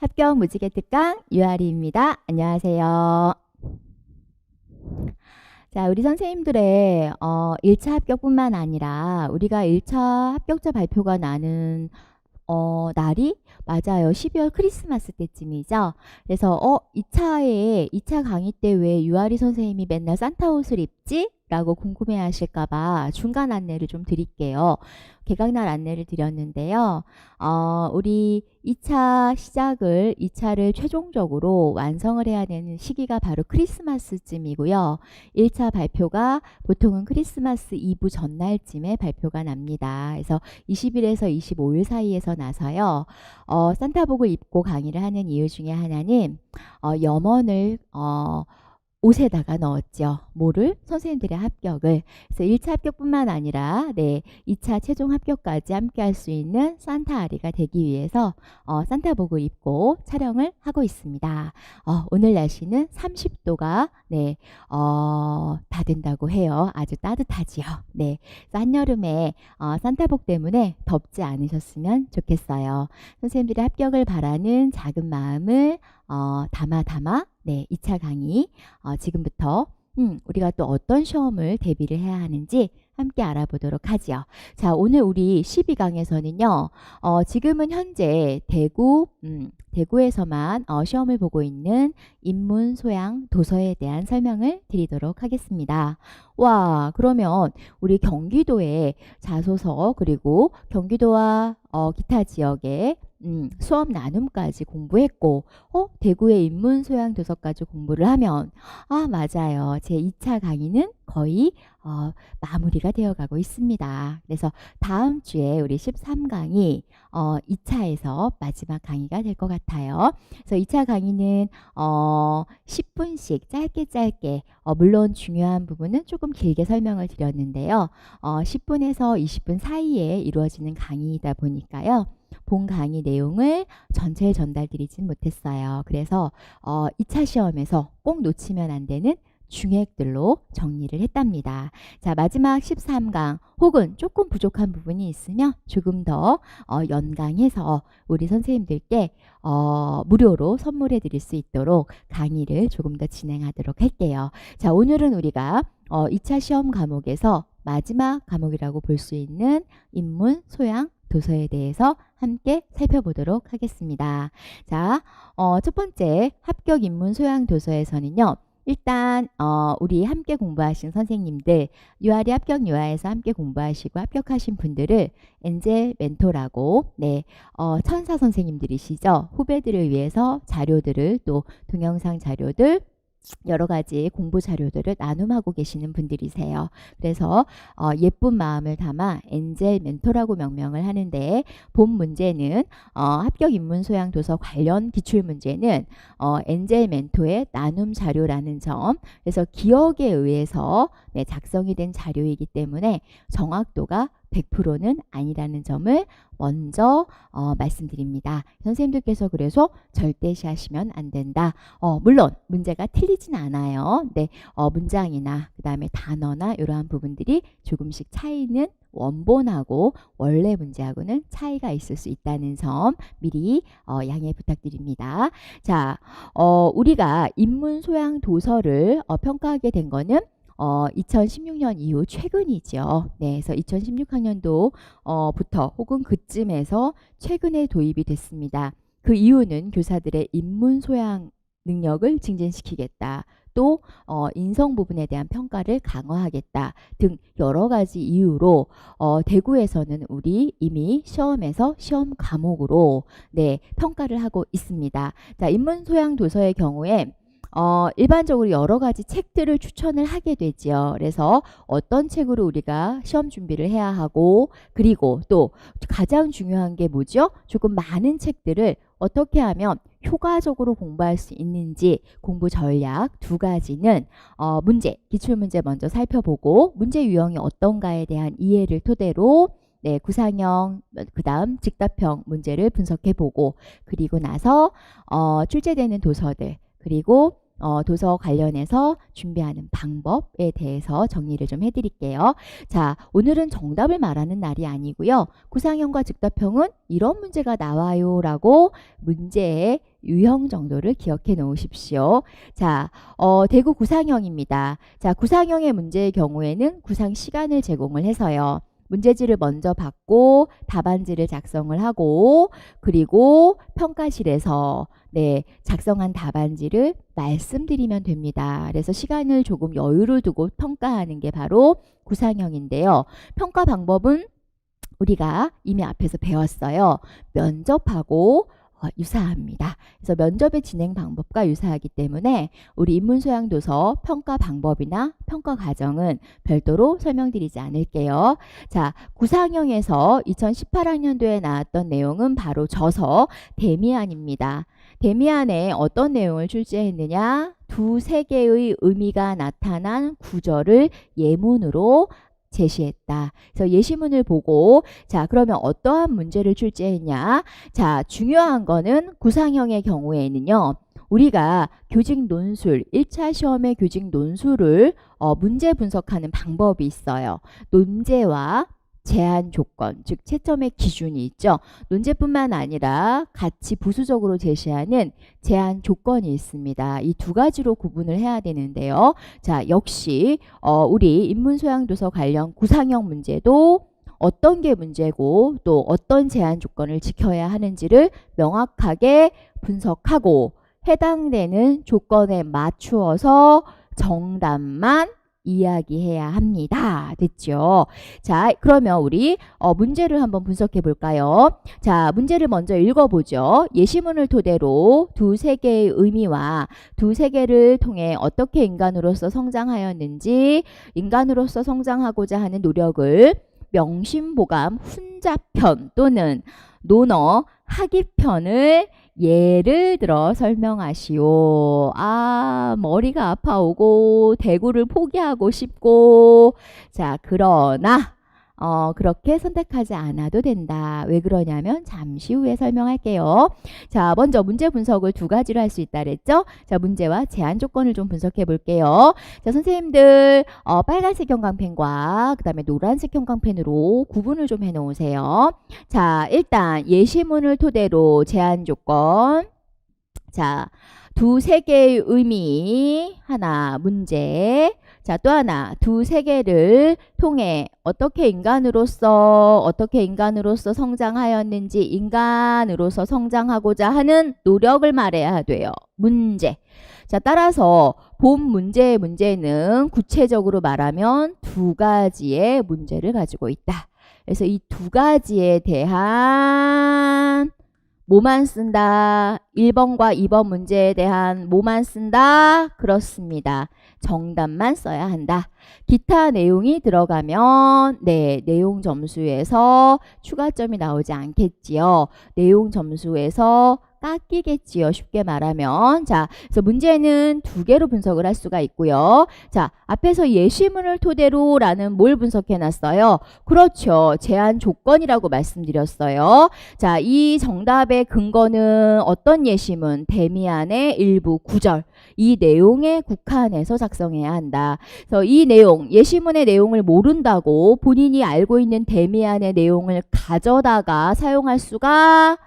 합격 무지개 특강 유아리입니다. 안녕하세요. 자, 우리 선생님들의 1차 합격뿐만 아니라 우리가 1차 합격자 발표가 나는 날이 맞아요. 12월 크리스마스 때쯤이죠. 그래서 2차 강의 때 왜 유아리 선생님이 맨날 산타 옷을 입지? 라고 궁금해 하실까봐 중간 안내를 좀 드릴게요. 개강날 안내를 드렸는데요. 우리 2차를 최종적으로 완성을 해야 되는 시기가 바로 크리스마스쯤이고요. 1차 발표가 보통은 크리스마스 이브 전날쯤에 발표가 납니다. 그래서 20일에서 25일 사이에서 나서요. 산타복을 입고 강의를 하는 이유 중에 하나는 염원을 옷에다가 넣었죠. 뭐를? 선생님들의 합격을. 그래서 1차 합격뿐만 아니라 2차 최종 합격까지 함께 할 수 있는 산타 아리가 되기 위해서 산타복을 입고 촬영을 하고 있습니다. 오늘 날씨는 30도가 다 된다고 해요. 아주 따뜻하지요. 네. 그래서 한여름에 산타복 때문에 덥지 않으셨으면 좋겠어요. 선생님들의 합격을 바라는 작은 마음을 담아 2차 강의 지금부터 우리가 또 어떤 시험을 대비를 해야 하는지 함께 알아보도록 하지요. 자, 오늘 우리 12강에서는요. 지금은 현재 대구에서만 시험을 보고 있는 인문, 소양, 도서에 대한 설명을 드리도록 하겠습니다. 와, 그러면 우리 경기도의 자소서 그리고 경기도와 기타 지역의 수업 나눔까지 공부했고 대구의 인문, 소양, 도서까지 공부를 하면 맞아요. 제 2차 강의는 거의 마무리가 되어가고 있습니다. 그래서 다음 주에 우리 13강이 2차에서 마지막 강의가 될 것 같아요. 그래서 2차 강의는 10분씩 짧게 물론 중요한 부분은 조금 길게 설명을 드렸는데요. 10분에서 20분 사이에 이루어지는 강의이다 보니까요. 본 강의 내용을 전체에 전달드리진 못했어요. 그래서 2차 시험에서 꼭 놓치면 안 되는 중획들로 정리를 했답니다. 자, 마지막 13강 혹은 조금 부족한 부분이 있으면 조금 더 연강해서 우리 선생님들께 무료로 선물해 드릴 수 있도록 강의를 조금 더 진행하도록 할게요. 자, 오늘은 우리가 2차 시험 과목에서 마지막 과목이라고 볼 수 있는 인문, 소양, 도서에 대해서 함께 살펴보도록 하겠습니다. 자, 첫 번째 합격 인문, 소양, 도서에서는요. 일단 우리 함께 공부하신 선생님들 유아리 합격 유아에서 함께 공부하시고 합격하신 분들을 엔젤 멘토라고 천사 선생님들이시죠. 후배들을 위해서 자료들을 또 동영상 자료들 여러 가지 공부 자료들을 나눔하고 계시는 분들이세요. 그래서 예쁜 마음을 담아 엔젤 멘토라고 명명을 하는데 본 문제는 합격 인문 소양 도서 관련 기출 문제는 엔젤 멘토의 나눔 자료라는 점. 그래서 기억에 의해서 작성이 된 자료이기 때문에 정확도가 100%는 아니라는 점을 먼저 말씀드립니다. 선생님들께서 그래서 절대시하시면 안 된다. 물론 문제가 틀리진 않아요. 문장이나 그 다음에 단어나 이러한 부분들이 조금씩 차이는 원본하고 원래 문제하고는 차이가 있을 수 있다는 점 미리 양해 부탁드립니다. 자, 우리가 인문 소양 도서를 평가하게 된 거는 2016년 이후 최근이죠. 그래서 2016학년도부터 혹은 그쯤에서 최근에 도입이 됐습니다. 그 이유는 교사들의 인문 소양 능력을 증진시키겠다. 또 인성 부분에 대한 평가를 강화하겠다 등 여러 가지 이유로 대구에서는 우리 이미 시험에서 시험 과목으로 평가를 하고 있습니다. 자, 인문 소양 도서의 경우에 일반적으로 여러 가지 책들을 추천을 하게 되지요. 그래서 어떤 책으로 우리가 시험 준비를 해야 하고 그리고 또 가장 중요한 게 뭐죠? 조금 많은 책들을 어떻게 하면 효과적으로 공부할 수 있는지 공부 전략 두 가지는 기출문제 먼저 살펴보고 문제 유형이 어떤가에 대한 이해를 토대로 구상형, 그 다음 직답형 문제를 분석해보고 그리고 나서 출제되는 도서들 그리고 도서 관련해서 준비하는 방법에 대해서 정리를 좀 해드릴게요. 자, 오늘은 정답을 말하는 날이 아니고요. 구상형과 즉답형은 이런 문제가 나와요 라고 문제의 유형 정도를 기억해 놓으십시오. 자, 대구 구상형입니다. 자, 구상형의 문제의 경우에는 구상 시간을 제공을 해서요. 문제지를 먼저 받고 답안지를 작성을 하고 그리고 평가실에서 작성한 답안지를 말씀드리면 됩니다. 그래서 시간을 조금 여유를 두고 평가하는 게 바로 구상형인데요. 평가 방법은 우리가 이미 앞에서 배웠어요. 면접하고 유사합니다. 그래서 면접의 진행 방법과 유사하기 때문에 우리 인문소양도서 평가 방법이나 평가 과정은 별도로 설명드리지 않을게요. 자, 구상형에서 2018학년도에 나왔던 내용은 바로 저서 데미안입니다. 데미안에 어떤 내용을 출제했느냐? 두세 개의 의미가 나타난 구절을 예문으로 제시했다. 그래서 예시문을 보고 자, 그러면 어떠한 문제를 출제했냐? 자, 중요한 거는 구상형의 경우에는요. 우리가 교직 논술, 1차 시험의 교직 논술을 문제 분석하는 방법이 있어요. 논제와 제한 조건, 즉 채점의 기준이 있죠. 논제뿐만 아니라 같이 부수적으로 제시하는 제한 조건이 있습니다. 이 두 가지로 구분을 해야 되는데요. 자, 역시 우리 인문소양도서 관련 구상형 문제도 어떤 게 문제고 또 어떤 제한 조건을 지켜야 하는지를 명확하게 분석하고 해당되는 조건에 맞추어서 정답만 이야기해야 합니다. 됐죠? 자, 그러면 우리 문제를 한번 분석해 볼까요? 자, 문제를 먼저 읽어보죠. 예시문을 토대로 두세 개의 의미와 두세 개를 통해 어떻게 인간으로서 성장하였는지, 인간으로서 성장하고자 하는 노력을 명심보감 훈자편 또는 논어 하기편을 예를 들어 설명하시오. 아, 머리가 아파오고 대구를 포기하고 싶고 자, 그러나 그렇게 선택하지 않아도 된다. 왜 그러냐면 잠시 후에 설명할게요. 자, 먼저 문제 분석을 두 가지로 할 수 있다 그랬죠? 자, 문제와 제한 조건을 좀 분석해 볼게요. 자, 선생님들 빨간색 형광펜과 그 다음에 노란색 형광펜으로 구분을 좀 해 놓으세요. 자, 일단 예시문을 토대로 제한 조건. 자, 두세 개의 의미 하나 문제. 자, 또 하나 두세 개를 통해 어떻게 인간으로서 성장하였는지 인간으로서 성장하고자 하는 노력을 말해야 돼요. 문제. 자, 따라서 본 문제의 문제는 구체적으로 말하면 두 가지의 문제를 가지고 있다. 그래서 이 두 가지에 대한 뭐만 쓴다? 1번과 2번 문제에 대한 뭐만 쓴다? 그렇습니다. 정답만 써야 한다. 기타 내용이 들어가면 내용 점수에서 추가점이 나오지 않겠지요. 내용 점수에서 깎이겠지요. 쉽게 말하면. 자, 그래서 문제는 두 개로 분석을 할 수가 있고요. 자, 앞에서 예시문을 토대로 라는 뭘 분석해 놨어요? 그렇죠. 제한 조건이라고 말씀드렸어요. 자, 이 정답의 근거는 어떤 예시문? 데미안의 일부 구절. 이 내용에 국한해서 작성해야 한다. 그래서 이 내용, 예시문의 내용을 모른다고 본인이 알고 있는 데미안의 내용을 가져다가 사용할 수가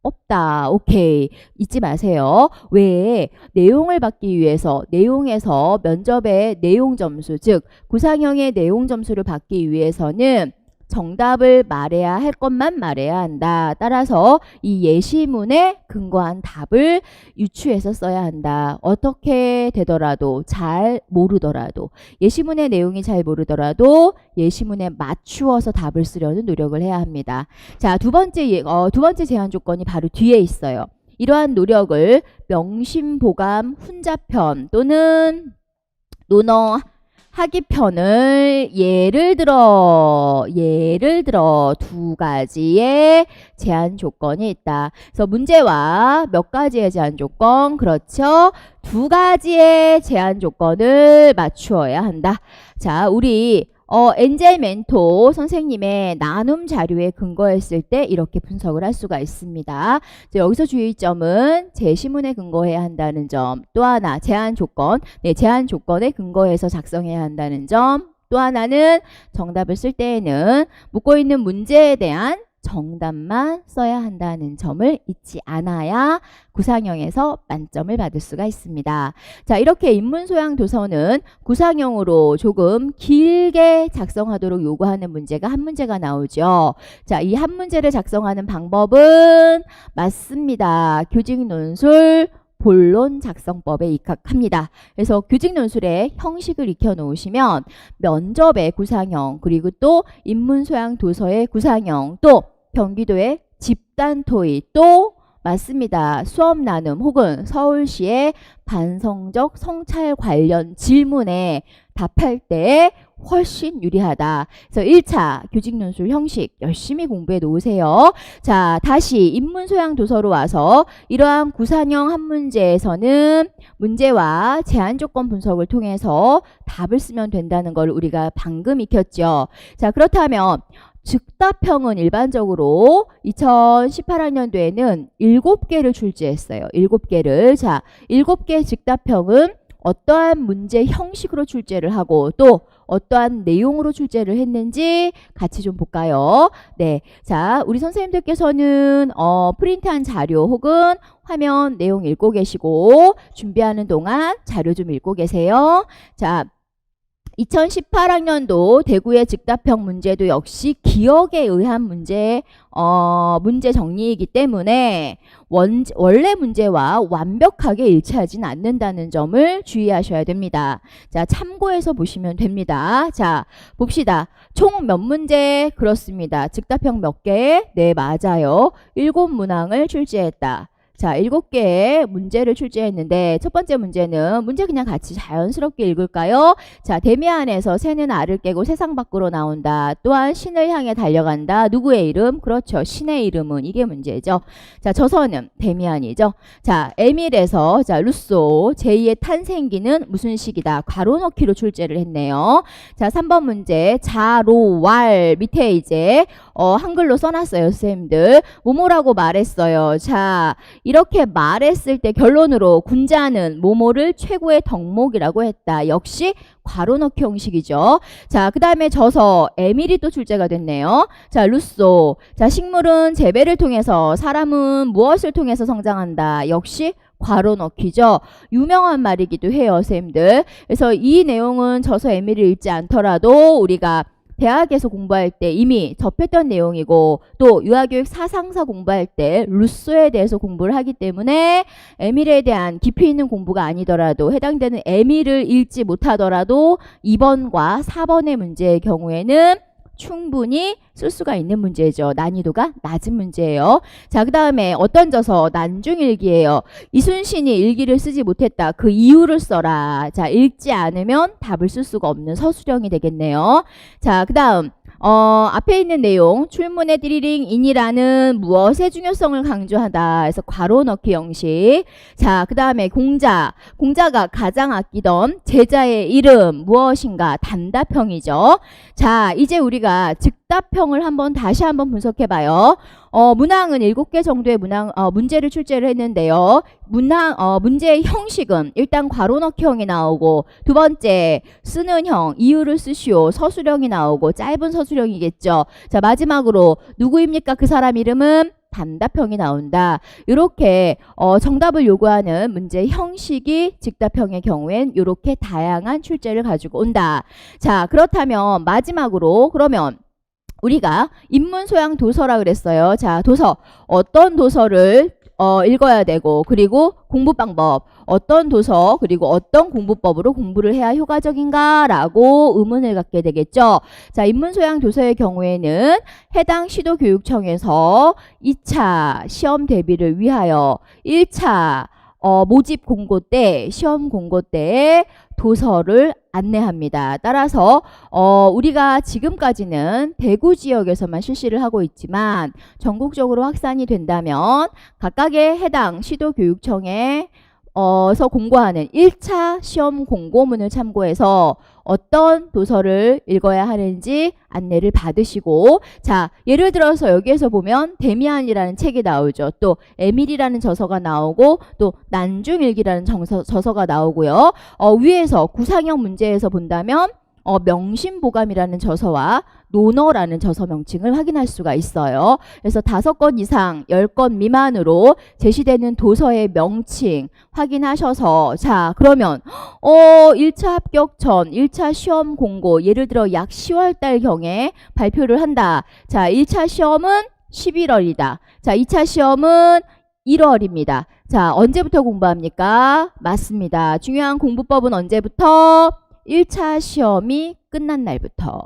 없다. 오케이. 잊지 마세요. 왜? 내용을 받기 위해서 내용에서 면접의 내용 점수, 즉 구상형의 내용 점수를 받기 위해서는 정답을 말해야 할 것만 말해야 한다. 따라서 이 예시문에 근거한 답을 유추해서 써야 한다. 어떻게 되더라도 잘 모르더라도 예시문의 내용이 잘 모르더라도 예시문에 맞추어서 답을 쓰려는 노력을 해야 합니다. 자, 두 번째 제한 조건이 바로 뒤에 있어요. 이러한 노력을 명심보감 훈자편 또는 논어 하기편을 예를 들어 두 가지의 제한 조건이 있다. 그래서 문제와 몇 가지의 제한 조건? 그렇죠. 두 가지의 제한 조건을 맞추어야 한다. 자, 우리 엔젤 멘토 선생님의 나눔 자료에 근거했을 때 이렇게 분석을 할 수가 있습니다. 여기서 주의점은 제시문에 근거해야 한다는 점, 또 하나 제한 조건, 제한 조건에 근거해서 작성해야 한다는 점, 또 하나는 정답을 쓸 때에는 묻고 있는 문제에 대한 정답만 써야 한다는 점을 잊지 않아야 구상형에서 만점을 받을 수가 있습니다. 자, 이렇게 인문소양 도서는 구상형으로 조금 길게 작성하도록 요구하는 문제가 한 문제가 나오죠. 자, 이 한 문제를 작성하는 방법은 맞습니다. 교직 논술 본론 작성법에 입각합니다. 그래서 교직 논술의 형식을 익혀 놓으시면 면접의 구상형, 그리고 또 인문소양 도서의 구상형, 또 경기도의 집단 토익, 또 맞습니다. 수업 나눔 혹은 서울시의 반성적 성찰 관련 질문에 답할 때 훨씬 유리하다. 그래서 1차 교직논술 형식 열심히 공부해 놓으세요. 자, 다시 인문소양 도서로 와서 이러한 구상형 한 문제에서는 문제와 제한 조건 분석을 통해서 답을 쓰면 된다는 걸 우리가 방금 익혔죠. 자, 그렇다면 즉답형은 일반적으로 2018학년도에는 7개를 출제했어요. 7개를. 자, 7개 즉답형은 어떠한 문제 형식으로 출제를 하고 또 어떠한 내용으로 출제를 했는지 같이 좀 볼까요? 네. 자, 우리 선생님들께서는 프린트한 자료 혹은 화면 내용 읽고 계시고 준비하는 동안 자료 좀 읽고 계세요. 자, 2018학년도 대구의 즉답형 문제도 역시 기억에 의한 문제 정리이기 때문에 원래 문제와 완벽하게 일치하진 않는다는 점을 주의하셔야 됩니다. 자, 참고해서 보시면 됩니다. 자, 봅시다. 총 몇 문제? 그렇습니다. 즉답형 몇 개? 네, 맞아요. 7문항을 출제했다. 자, 7개의 문제를 출제했는데 첫 번째 문제는 문제 그냥 같이 자연스럽게 읽을까요? 자, 데미안에서 새는 알을 깨고 세상 밖으로 나온다. 또한 신을 향해 달려간다. 누구의 이름? 그렇죠. 신의 이름은 이게 문제죠. 자, 저서는 데미안이죠. 자, 에밀에서 자, 루소 제2의 탄생기는 무슨 시기다. 괄호 넣기로 출제를 했네요. 자, 3번 문제 자로왈 밑에 이제 한글로 써놨어요. 선생님들. 뭐뭐라고 말했어요. 자, 이렇게 말했을 때 결론으로 군자는 뭐뭐를 최고의 덕목이라고 했다. 역시 괄호 넣기 형식이죠. 자, 그 다음에 저서 에밀이 또 출제가 됐네요. 자, 루소. 자, 식물은 재배를 통해서 사람은 무엇을 통해서 성장한다. 역시 괄호 넣기죠. 유명한 말이기도 해요, 선생님들. 그래서 이 내용은 저서 에밀을 읽지 않더라도 우리가 대학에서 공부할 때 이미 접했던 내용이고 또 유아교육 사상사 공부할 때 루소에 대해서 공부를 하기 때문에 에밀에 대한 깊이 있는 공부가 아니더라도 해당되는 에밀을 읽지 못하더라도 2번과 4번의 문제의 경우에는 충분히 쓸 수가 있는 문제죠. 난이도가 낮은 문제예요. 자, 그 다음에 어떤 저서 난중일기예요. 이순신이 일기를 쓰지 못했다. 그 이유를 써라. 자, 읽지 않으면 답을 쓸 수가 없는 서술형이 되겠네요. 자, 그 다음 앞에 있는 내용 출문의 띠리링인이라는 무엇의 중요성을 강조하다. 그래서 괄호 넣기 형식. 자, 그 다음에 공자가 가장 아끼던 제자의 이름 무엇인가. 단답형이죠. 자, 이제 우리가 즉답형을 다시 한번 분석해봐요. 문항은 7개 정도의 문제를 출제를 했는데요. 문제의 형식은 일단 괄호 넣기형이 나오고 두 번째 쓰는 형, 이유를 쓰시오, 서술형이 나오고 짧은 서술형이겠죠. 자, 마지막으로 누구입니까? 그 사람 이름은 단답형이 나온다. 이렇게 정답을 요구하는 문제 형식이 즉답형의 경우엔 이렇게 다양한 출제를 가지고 온다. 자, 그렇다면 마지막으로 그러면 우리가 인문소양 도서라 그랬어요. 자, 도서. 어떤 도서를 읽어야 되고 그리고 공부 방법. 어떤 도서 그리고 어떤 공부법으로 공부를 해야 효과적인가 라고 의문을 갖게 되겠죠. 자, 인문소양 도서의 경우에는 해당 시도교육청에서 2차 시험 대비를 위하여 1차 모집 공고 때 시험 공고 때에 도서를 안내합니다. 따라서 우리가 지금까지는 대구 지역에서만 실시를 하고 있지만 전국적으로 확산이 된다면 각각의 해당 시도교육청에 서 공고하는 1차 시험 공고문을 참고해서 어떤 도서를 읽어야 하는지 안내를 받으시고 자, 예를 들어서 여기에서 보면 데미안이라는 책이 나오죠. 또 에밀이라는 저서가 나오고 또 난중일기라는 저서가 나오고요. 위에서 구상형 문제에서 본다면 명심보감이라는 저서와 논어라는 저서 명칭을 확인할 수가 있어요. 그래서 5권 이상 10권 미만으로 제시되는 도서의 명칭 확인하셔서 자 그러면 1차 합격 전 1차 시험 공고 예를 들어 약 10월 달 경에 발표를 한다. 자 1차 시험은 11월이다. 자 2차 시험은 1월입니다. 자 언제부터 공부합니까? 맞습니다. 중요한 공부법은 언제부터? 1차 시험이 끝난 날부터.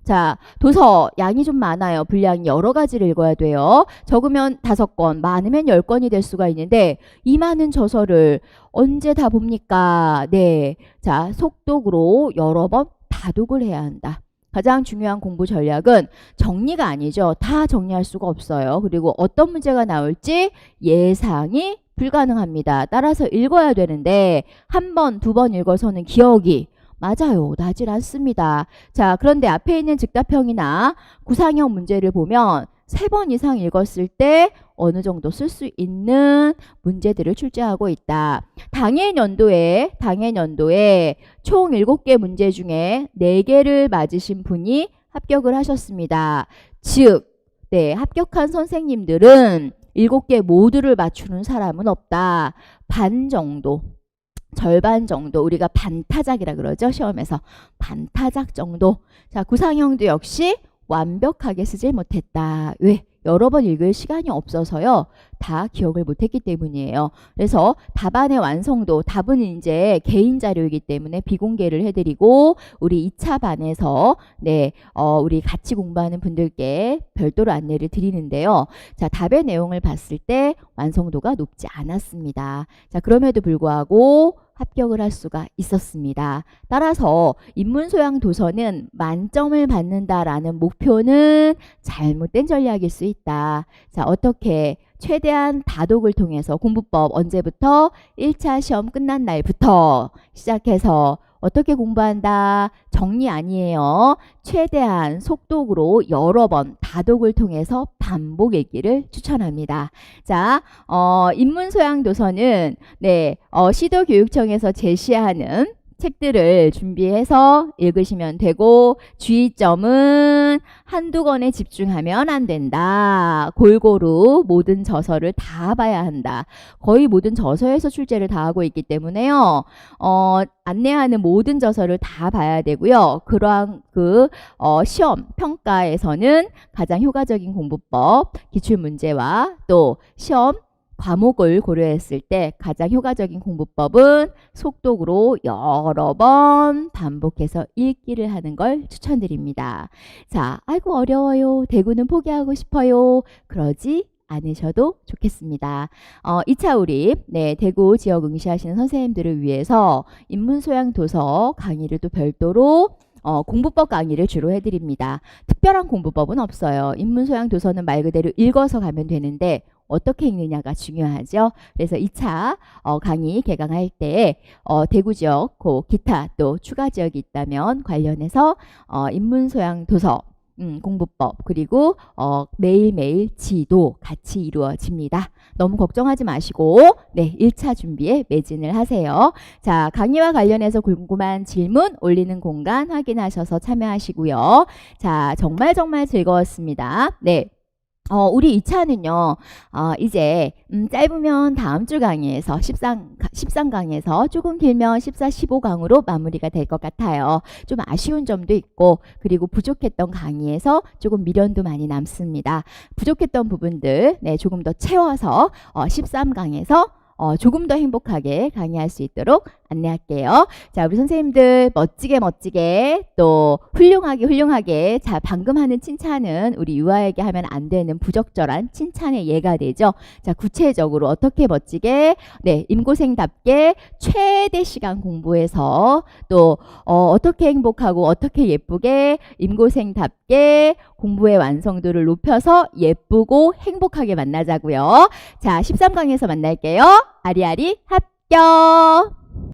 자, 도서 양이 좀 많아요. 분량이 여러 가지를 읽어야 돼요. 적으면 5권, 많으면 10권이 될 수가 있는데 이 많은 저서를 언제 다 봅니까? 네. 자, 속독으로 여러 번 다독을 해야 한다. 가장 중요한 공부 전략은 정리가 아니죠. 다 정리할 수가 없어요. 그리고 어떤 문제가 나올지 예상이 불가능합니다. 따라서 읽어야 되는데 한 번, 2번 읽어서는 기억이 맞아요. 나질 않습니다. 자, 그런데 앞에 있는 즉답형이나 구상형 문제를 보면 3번 이상 읽었을 때 어느 정도 쓸 수 있는 문제들을 출제하고 있다. 당해 연도에 총 7개 문제 중에 4개를 맞으신 분이 합격을 하셨습니다. 즉, 네, 합격한 선생님들은 7개 모두를 맞추는 사람은 없다. 반 정도. 절반 정도 우리가 반타작이라 그러죠. 시험에서 반타작 정도. 자 구상형도 역시 완벽하게 쓰질 못했다. 왜? 여러 번 읽을 시간이 없어서요. 다 기억을 못했기 때문이에요. 그래서 답안의 완성도, 답은 이제 개인 자료이기 때문에 비공개를 해드리고 우리 2차 반에서 네, 우리 같이 공부하는 분들께 별도로 안내를 드리는데요. 자, 답의 내용을 봤을 때 완성도가 높지 않았습니다. 자, 그럼에도 불구하고 합격을 할 수가 있었습니다. 따라서 인문소양 도서는 만점을 받는다라는 목표는 잘못된 전략일 수 있다. 자, 어떻게? 최대한 다독을 통해서 공부법 언제부터? 1차 시험 끝난 날부터 시작해서 어떻게 공부한다? 정리 아니에요. 최대한 속독으로 여러 번 다독을 통해서 반복 읽기를 추천합니다. 자, 인문소양 도서는 네, 시도교육청에서 제시하는 책들을 준비해서 읽으시면 되고 주의점은 한두 권에 집중하면 안 된다. 골고루 모든 저서를 다 봐야 한다. 거의 모든 저서에서 출제를 다 하고 있기 때문에요. 안내하는 모든 저서를 다 봐야 되고요. 그러한 시험 평가에서는 가장 효과적인 공부법, 기출문제와 또 시험 과목을 고려했을 때 가장 효과적인 공부법은 속독으로 여러 번 반복해서 읽기를 하는 걸 추천드립니다. 자, 아이고 어려워요. 대구는 포기하고 싶어요. 그러지 않으셔도 좋겠습니다. 2차 우립, 네, 대구 지역 응시하시는 선생님들을 위해서 인문소양 도서 강의를 또 별도로 공부법 강의를 주로 해드립니다. 특별한 공부법은 없어요. 인문소양 도서는 말 그대로 읽어서 가면 되는데 어떻게 읽느냐가 중요하죠. 그래서 2차 강의 개강할 때 대구 지역, 기타 또 추가 지역이 있다면 관련해서 인문소양 도서 공부법 그리고 매일매일 지도 같이 이루어집니다. 너무 걱정하지 마시고 네 1차 준비에 매진을 하세요. 자, 강의와 관련해서 궁금한 질문 올리는 공간 확인하셔서 참여하시고요. 자, 정말 즐거웠습니다. 네. 우리 2차는요, 이제, 짧으면 다음 주 강의에서 13강에서 조금 길면 14, 15강으로 마무리가 될 것 같아요. 좀 아쉬운 점도 있고, 그리고 부족했던 강의에서 조금 미련도 많이 남습니다. 부족했던 부분들, 네, 조금 더 채워서, 13강에서 조금 더 행복하게 강의할 수 있도록 안내할게요. 자, 우리 선생님들 멋지게 또 훌륭하게 자, 방금 하는 칭찬은 우리 유아에게 하면 안 되는 부적절한 칭찬의 예가 되죠. 자, 구체적으로 어떻게 멋지게 네, 임고생답게 최대 시간 공부해서 또 어떻게 행복하고 어떻게 예쁘게 임고생답게 공부의 완성도를 높여서 예쁘고 행복하게 만나자고요. 자, 13강에서 만날게요. 아리아리 합격!